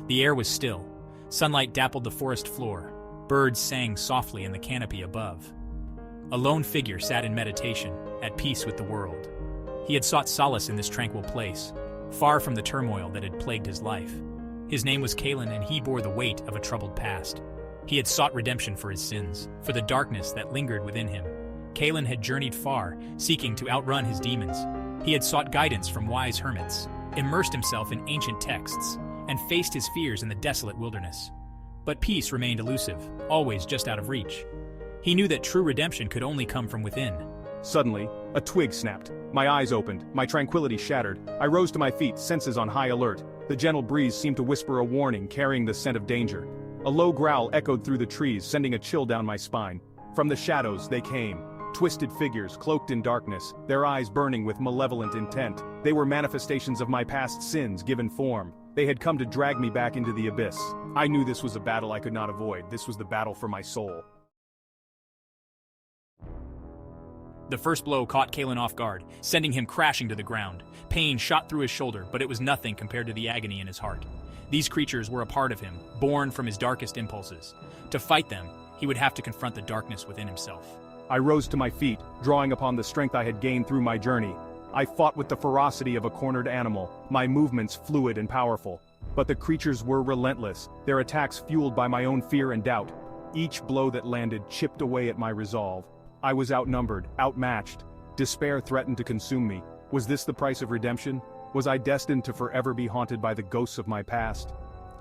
The air was still. Sunlight dappled the forest floor. Birds sang softly in the canopy above. A lone figure sat in meditation, at peace with the world. He had sought solace in this tranquil place, far from the turmoil that had plagued his life. His name was Kalen, and he bore the weight of a troubled past. He had sought redemption for his sins, for the darkness that lingered within him. Kalen had journeyed far, seeking to outrun his demons. He had sought guidance from wise hermits, immersed himself in ancient texts, and faced his fears in the desolate wilderness. But peace remained elusive, always just out of reach. He knew that true redemption could only come from within. Suddenly, a twig snapped. My eyes opened, my tranquility shattered. I rose to my feet, senses on high alert. The gentle breeze seemed to whisper a warning, carrying the scent of danger. A low growl echoed through the trees, sending a chill down my spine. From the shadows, they came. Twisted figures, cloaked in darkness, their eyes burning with malevolent intent. They were manifestations of my past sins given form. They had come to drag me back into the abyss. I knew this was a battle I could not avoid. This was the battle for my soul. The first blow caught Kalen off guard, sending him crashing to the ground. Pain shot through his shoulder, but it was nothing compared to the agony in his heart. These creatures were a part of him, born from his darkest impulses. To fight them, he would have to confront the darkness within himself. I rose to my feet, drawing upon the strength I had gained through my journey. I fought with the ferocity of a cornered animal, my movements fluid and powerful. But the creatures were relentless, their attacks fueled by my own fear and doubt. Each blow that landed chipped away at my resolve. I was outnumbered, outmatched. Despair threatened to consume me. Was this the price of redemption? Was I destined to forever be haunted by the ghosts of my past?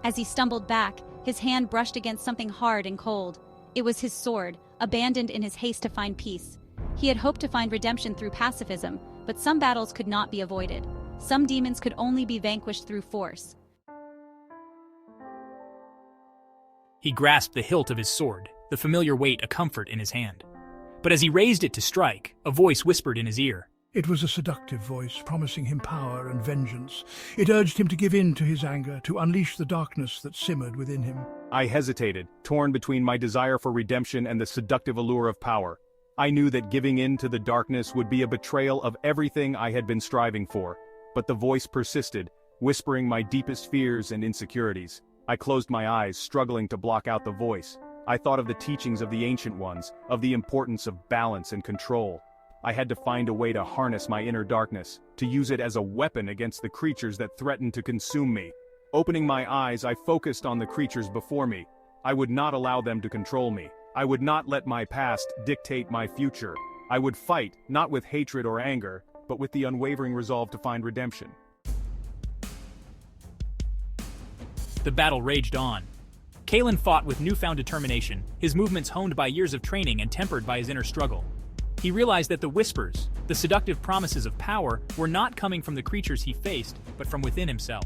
As he stumbled back, his hand brushed against something hard and cold. It was his sword, abandoned in his haste to find peace. He had hoped to find redemption through pacifism, but some battles could not be avoided. Some demons could only be vanquished through force. He grasped the hilt of his sword, the familiar weight a comfort in his hand. But as he raised it to strike, a voice whispered in his ear. It was a seductive voice, promising him power and vengeance. It urged him to give in to his anger, to unleash the darkness that simmered within him. I hesitated, torn between my desire for redemption and the seductive allure of power. I knew that giving in to the darkness would be a betrayal of everything I had been striving for. But the voice persisted, whispering my deepest fears and insecurities. I closed my eyes, struggling to block out the voice. I thought of the teachings of the ancient ones, of the importance of balance and control. I had to find a way to harness my inner darkness, to use it as a weapon against the creatures that threatened to consume me. Opening my eyes, I focused on the creatures before me. I would not allow them to control me. I would not let my past dictate my future. I would fight, not with hatred or anger, but with the unwavering resolve to find redemption. The battle raged on. Kalen fought with newfound determination, his movements honed by years of training and tempered by his inner struggle. He realized that the whispers, the seductive promises of power, were not coming from the creatures he faced, but from within himself.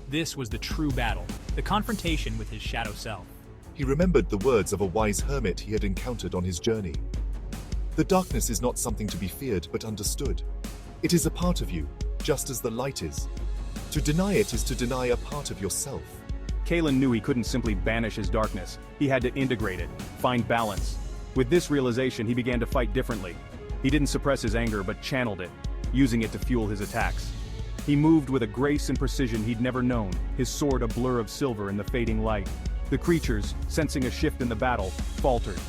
This was the true battle, the confrontation with his shadow self. He remembered the words of a wise hermit he had encountered on his journey. The darkness is not something to be feared but understood. It is a part of you, just as the light is. To deny it is to deny a part of yourself. Kalen knew he couldn't simply banish his darkness. He had to integrate it, find balance. With this realization, he began to fight differently. He didn't suppress his anger but channeled it, using it to fuel his attacks. He moved with a grace and precision he'd never known, his sword a blur of silver in the fading light. The creatures, sensing a shift in the battle, faltered.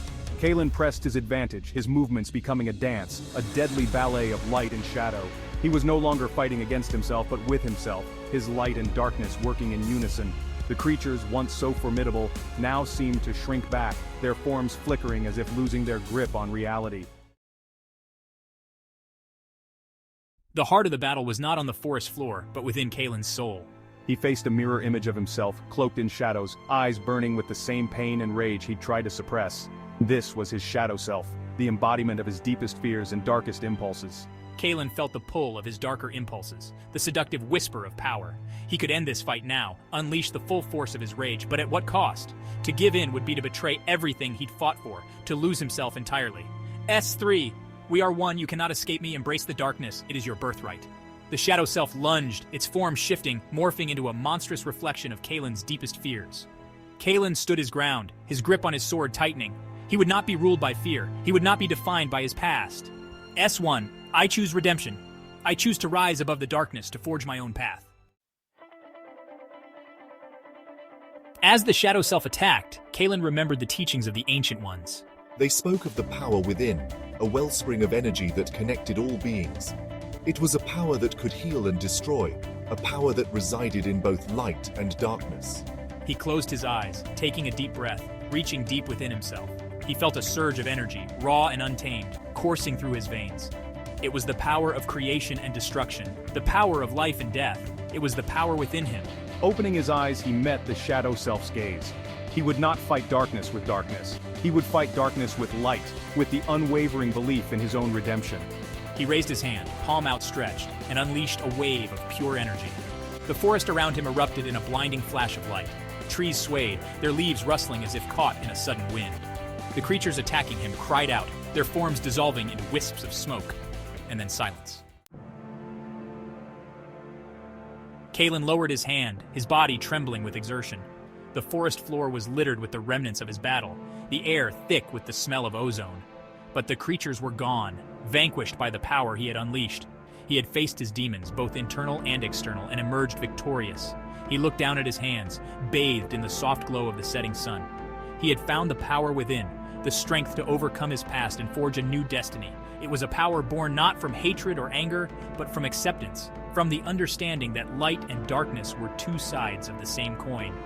Kalen pressed his advantage, his movements becoming a dance, a deadly ballet of light and shadow. He was no longer fighting against himself but with himself, his light and darkness working in unison. The creatures, once so formidable, now seemed to shrink back, their forms flickering as if losing their grip on reality. The heart of the battle was not on the forest floor, but within Kalen's soul. He faced a mirror image of himself, cloaked in shadows, eyes burning with the same pain and rage he'd tried to suppress. This was his shadow self, the embodiment of his deepest fears and darkest impulses. Kalen felt the pull of his darker impulses, the seductive whisper of power. He could end this fight now, unleash the full force of his rage, but at what cost? To give in would be to betray everything he'd fought for, to lose himself entirely. S3, we are one, you cannot escape me, embrace the darkness, it is your birthright. The shadow self lunged, its form shifting, morphing into a monstrous reflection of Kalen's deepest fears. Kalen stood his ground, his grip on his sword tightening. He would not be ruled by fear, he would not be defined by his past. S1, I choose redemption. I choose to rise above the darkness to forge my own path. As the shadow self attacked, Kalen remembered the teachings of the Ancient Ones. They spoke of the power within, a wellspring of energy that connected all beings. It was a power that could heal and destroy, a power that resided in both light and darkness. He closed his eyes, taking a deep breath, reaching deep within himself. He felt a surge of energy, raw and untamed, coursing through his veins. It was the power of creation and destruction, the power of life and death. It was the power within him. Opening his eyes, he met the shadow self's gaze. He would not fight darkness with darkness. He would fight darkness with light, with the unwavering belief in his own redemption. He raised his hand, palm outstretched, and unleashed a wave of pure energy. The forest around him erupted in a blinding flash of light. Trees swayed, their leaves rustling as if caught in a sudden wind. The creatures attacking him cried out, their forms dissolving into wisps of smoke, and then silence. Kalen lowered his hand, his body trembling with exertion. The forest floor was littered with the remnants of his battle, the air thick with the smell of ozone. But the creatures were gone, vanquished by the power he had unleashed. He had faced his demons, both internal and external, and emerged victorious. He looked down at his hands, bathed in the soft glow of the setting sun. He had found the power within, the strength to overcome his past and forge a new destiny. It was a power born not from hatred or anger, but from acceptance, from the understanding that light and darkness were two sides of the same coin.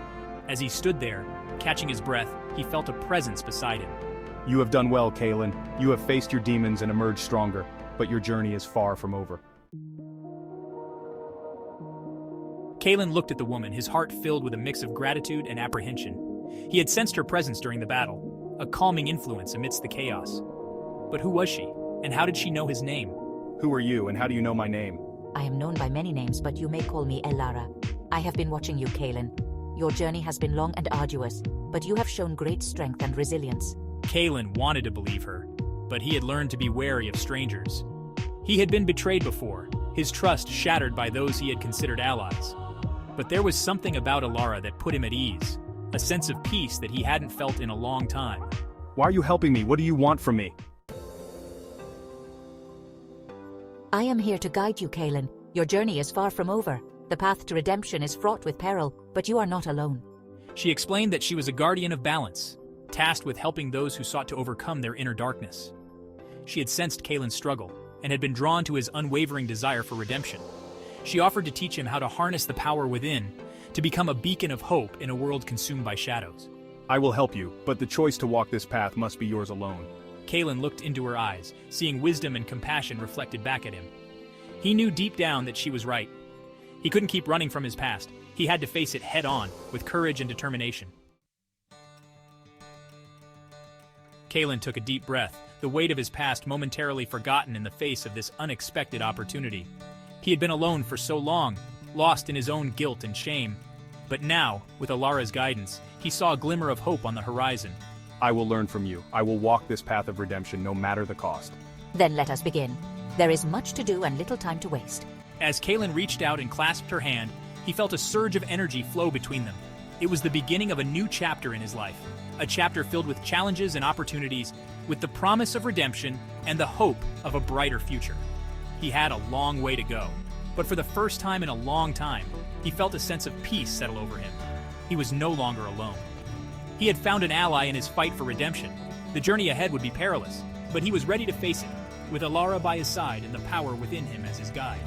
As he stood there, catching his breath, he felt a presence beside him. You have done well, Kalen. You have faced your demons and emerged stronger, but your journey is far from over. Kalen looked at the woman, his heart filled with a mix of gratitude and apprehension. He had sensed her presence during the battle, a calming influence amidst the chaos. But who was she, and how did she know his name? Who are you, and how do you know my name? I am known by many names, but you may call me Elara. I have been watching you, Kalen. Your journey has been long and arduous, but you have shown great strength and resilience. Kalen wanted to believe her, but he had learned to be wary of strangers. He had been betrayed before, his trust shattered by those he had considered allies. But there was something about Elara that put him at ease, a sense of peace that he hadn't felt in a long time. Why are you helping me? What do you want from me? I am here to guide you, Kalen. Your journey is far from over. The path to redemption is fraught with peril, but you are not alone. She explained that she was a guardian of balance, tasked with helping those who sought to overcome their inner darkness. She had sensed Kalen's struggle, and had been drawn to his unwavering desire for redemption. She offered to teach him how to harness the power within, to become a beacon of hope in a world consumed by shadows. I will help you, but the choice to walk this path must be yours alone. Kalen looked into her eyes, seeing wisdom and compassion reflected back at him. He knew deep down that she was right. He couldn't keep running from his past. He had to face it head-on, with courage and determination. Kalen took a deep breath, the weight of his past momentarily forgotten in the face of this unexpected opportunity. He had been alone for so long, lost in his own guilt and shame. But now, with Elara's guidance, he saw a glimmer of hope on the horizon. I will learn from you. I will walk this path of redemption no matter the cost. Then let us begin. There is much to do and little time to waste. As Kalen reached out and clasped her hand, he felt a surge of energy flow between them. It was the beginning of a new chapter in his life, a chapter filled with challenges and opportunities, with the promise of redemption and the hope of a brighter future. He had a long way to go, but for the first time in a long time, he felt a sense of peace settle over him. He was no longer alone. He had found an ally in his fight for redemption. The journey ahead would be perilous, but he was ready to face it, with Elara by his side and the power within him as his guide.